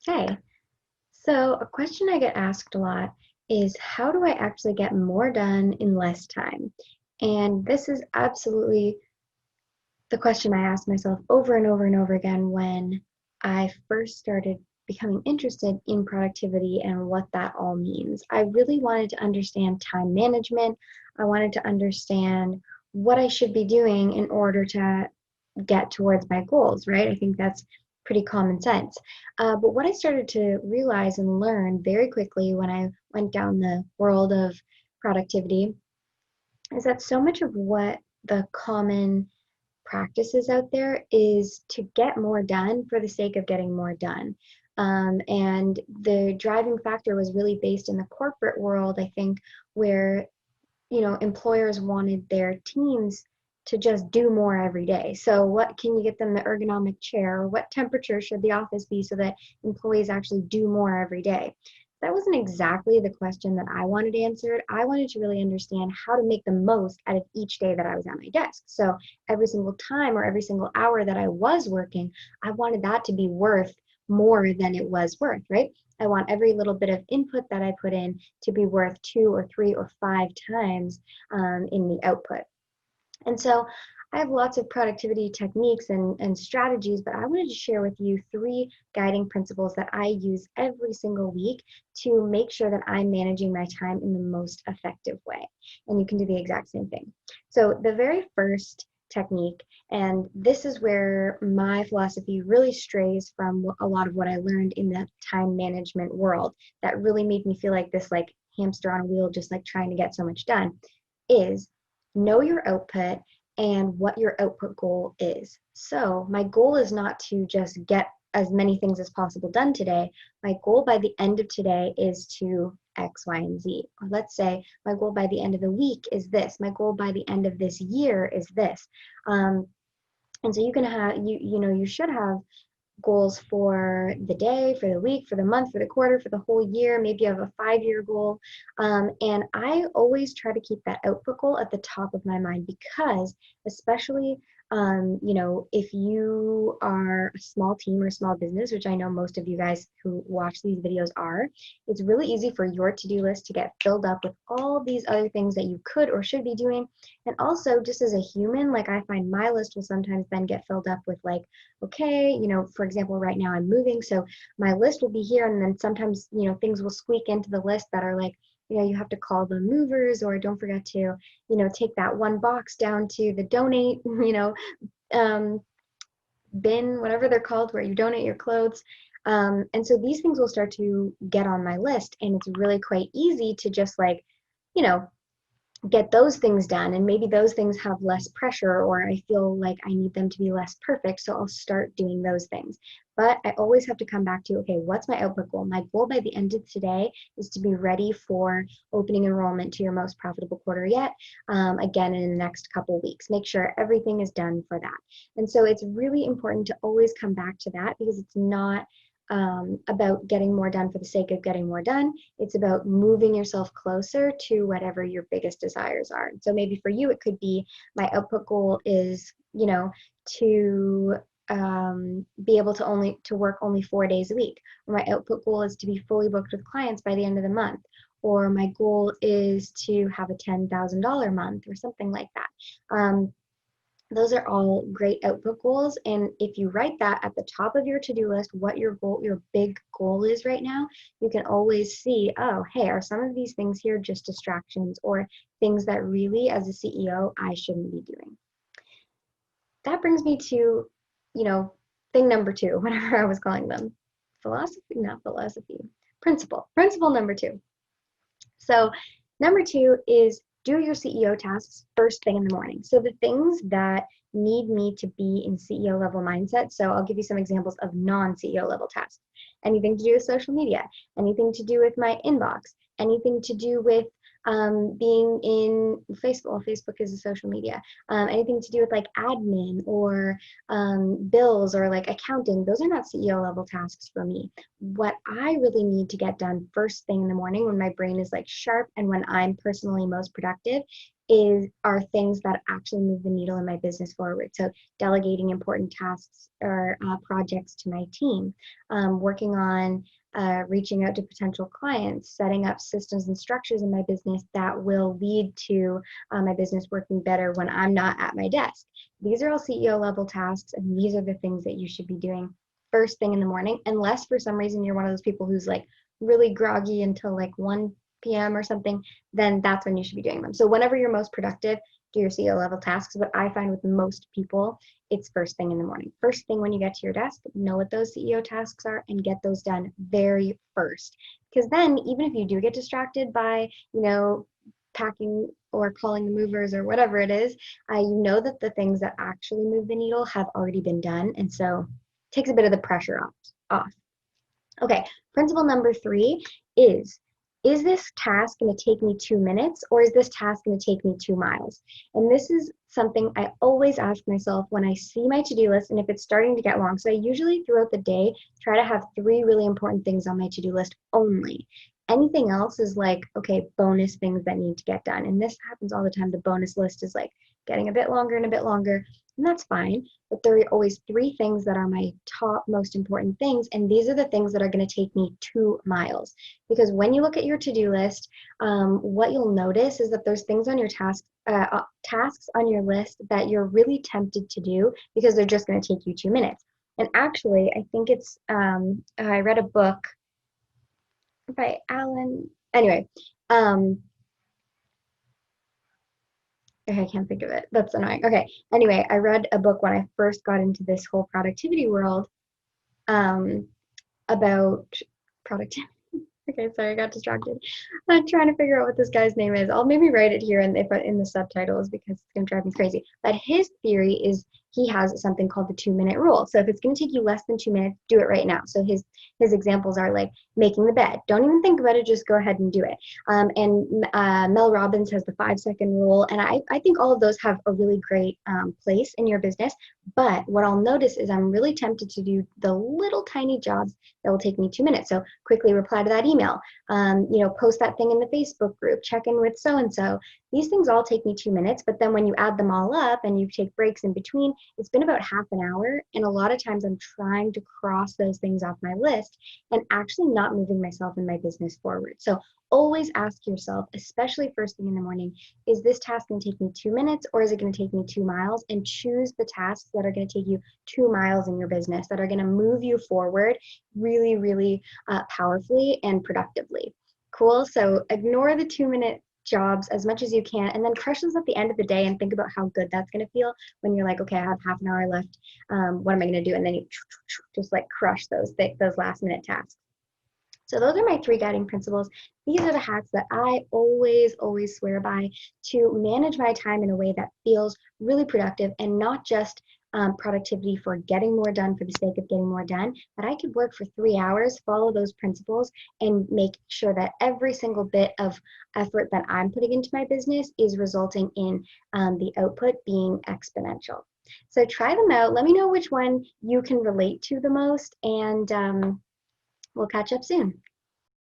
Hey, so a question I get asked a lot is how do I actually get more done in less time? And this is absolutely the question I asked myself over and over and over again when I first started becoming interested in productivity and what that all means. I really wanted to understand time management. I wanted to understand what I should be doing in order to get towards my goals, right? I think that's pretty common sense. But what I started to realize and learn very quickly when I went down the world of productivity is that so much of what the common practices out there is to get more done for the sake of getting more done. And the driving factor was really based in the corporate world, I think, where employers wanted their teams to just do more every day. So what can you get them the ergonomic chair? What temperature should the office be so that employees actually do more every day? That wasn't exactly the question that I wanted answered. I wanted to really understand how to make the most out of each day that I was at my desk. So every single time or every single hour that I was working, I wanted that to be worth more than it was worth, right? I want every little bit of input that I put in to be worth 2 or 3 or 5 times in the output. And so I have lots of productivity techniques and strategies, but I wanted to share with you 3 guiding principles that I use every single week to make sure that I'm managing my time in the most effective way. And you can do the exact same thing. So the very first technique, and this is where my philosophy really strays from a lot of what I learned in the time management world that really made me feel like this like hamster on a wheel, just like trying to get so much done, is know your output and what your output goal is. So my goal is not to just get as many things as possible done today. My goal by the end of today is to X, Y, and Z. Or let's say my goal by the end of the week is this. My goal by the end of this year is this. And so you can have you should have goals for the day, for the week, for the month, for the quarter, for the whole year. Maybe you have a 5-year goal. And I always try to keep that output goal at the top of my mind because, especially, if you are a small team or a small business, which I know most of you guys who watch these videos are, it's really easy for your to-do list to get filled up with all these other things that you could or should be doing. And also, just as a human, like I find my list will sometimes then get filled up with like, okay, for example, right now I'm moving, so my list will be here, and then sometimes, things will squeak into the list that are like, you have to call the movers, or don't forget to, take that one box down to the donate, um, bin, whatever they're called, where you donate your clothes. And so these things will start to get on my list, and it's really quite easy to just like, you know, get those things done, and maybe those things have less pressure, or I feel like I need them to be less perfect, so I'll start doing those things. But I always have to come back to, okay, what's my output goal? My goal by the end of today is to be ready for opening enrollment to your most profitable quarter yet, again in the next couple weeks. Make sure everything is done for that. And so it's really important to always come back to that, because it's not about getting more done for the sake of getting more done. It's about moving yourself closer to whatever your biggest desires are. So maybe for you, it could be, my output goal is, to be able to work only 4 days a week. Or my output goal is to be fully booked with clients by the end of the month. Or my goal is to have a $10,000 month or something like that. Those are all great output goals. And if you write that at the top of your to-do list, what your goal, your big goal is right now, you can always see, oh, hey, are some of these things here just distractions or things that really, as a CEO, I shouldn't be doing? That brings me to, thing number 2, whatever I was calling them. Philosophy, not philosophy. Principle. Principle number 2. So number 2 is do your CEO tasks first thing in the morning. So the things that need me to be in CEO level mindset. So I'll give you some examples of non-CEO level tasks. Anything to do with social media, anything to do with my inbox, anything to do with being in Facebook. Well, Facebook is a social media. Anything to do with like admin or bills or like accounting. Those are not CEO level tasks for me. What I really need to get done first thing in the morning when my brain is like sharp and when I'm personally most productive are things that actually move the needle in my business forward. So delegating important tasks or projects to my team, working on reaching out to potential clients, setting up systems and structures in my business that will lead to my business working better when I'm not at my desk. These are all CEO level tasks, and these are the things that you should be doing first thing in the morning, unless for some reason you're one of those people who's like really groggy until like 1 p.m. or something, then that's when you should be doing them. So whenever you're most productive, do your CEO level tasks. But I find with most people, it's first thing in the morning. First thing when you get to your desk, know what those CEO tasks are and get those done very first. Because then even if you do get distracted by, packing or calling the movers or whatever it is, you know that the things that actually move the needle have already been done. And so it takes a bit of the pressure off. Okay, principle number 3 is this task going to take me 2 minutes, or is this task going to take me 2 miles? And this is something I always ask myself when I see my to-do list and if it's starting to get long. So I usually throughout the day try to have 3 really important things on my to-do list only. Anything else is like, okay, bonus things that need to get done. And this happens all the time. The bonus list is like getting a bit longer and a bit longer, and that's fine. But there are always 3 things that are my top most important things, and these are the things that are going to take me 2 miles. Because when you look at your to-do list, what you'll notice is that there's things on your tasks on your list that you're really tempted to do because they're just going to take you 2 minutes. And actually, I think it's I read a book by Alan. Anyway, okay, I can't think of it. That's annoying. Okay. Anyway, I read a book when I first got into this whole productivity world, about productivity. Okay, sorry, I got distracted. I'm trying to figure out what this guy's name is. I'll maybe write it here in the subtitles because it's going to drive me crazy. But his theory is he has something called the 2-minute rule. So if it's going to take you less than 2 minutes, do it right now. So his examples are like making the bed. Don't even think about it. Just go ahead and do it. And Mel Robbins has the 5-second rule. And I think all of those have a really great place in your business. But what I'll notice is I'm really tempted to do the little tiny jobs that will take me 2 minutes. So quickly reply to that email, post that thing in the Facebook group, check in with so-and-so. These things all take me 2 minutes, but then when you add them all up and you take breaks in between, it's been about half an hour. And a lot of times I'm trying to cross those things off my list and actually not moving myself and my business forward. So always ask yourself, especially first thing in the morning, is this task going to take me 2 minutes or is it going to take me 2 miles? And choose the tasks that are going to take you 2 miles in your business, that are going to move you forward really, really powerfully and productively. Cool. So ignore the 2-minute jobs as much as you can, and then crush those at the end of the day and think about how good that's going to feel when you're like, okay, I have half an hour left. What am I going to do? And then you just like crush those last minute tasks. So those are my 3 guiding principles. These are the hacks that I always, always swear by to manage my time in a way that feels really productive and not just productivity for getting more done for the sake of getting more done, but I could work for 3 hours, follow those principles, and make sure that every single bit of effort that I'm putting into my business is resulting in the output being exponential. So try them out. Let me know which one you can relate to the most, and we'll catch up soon.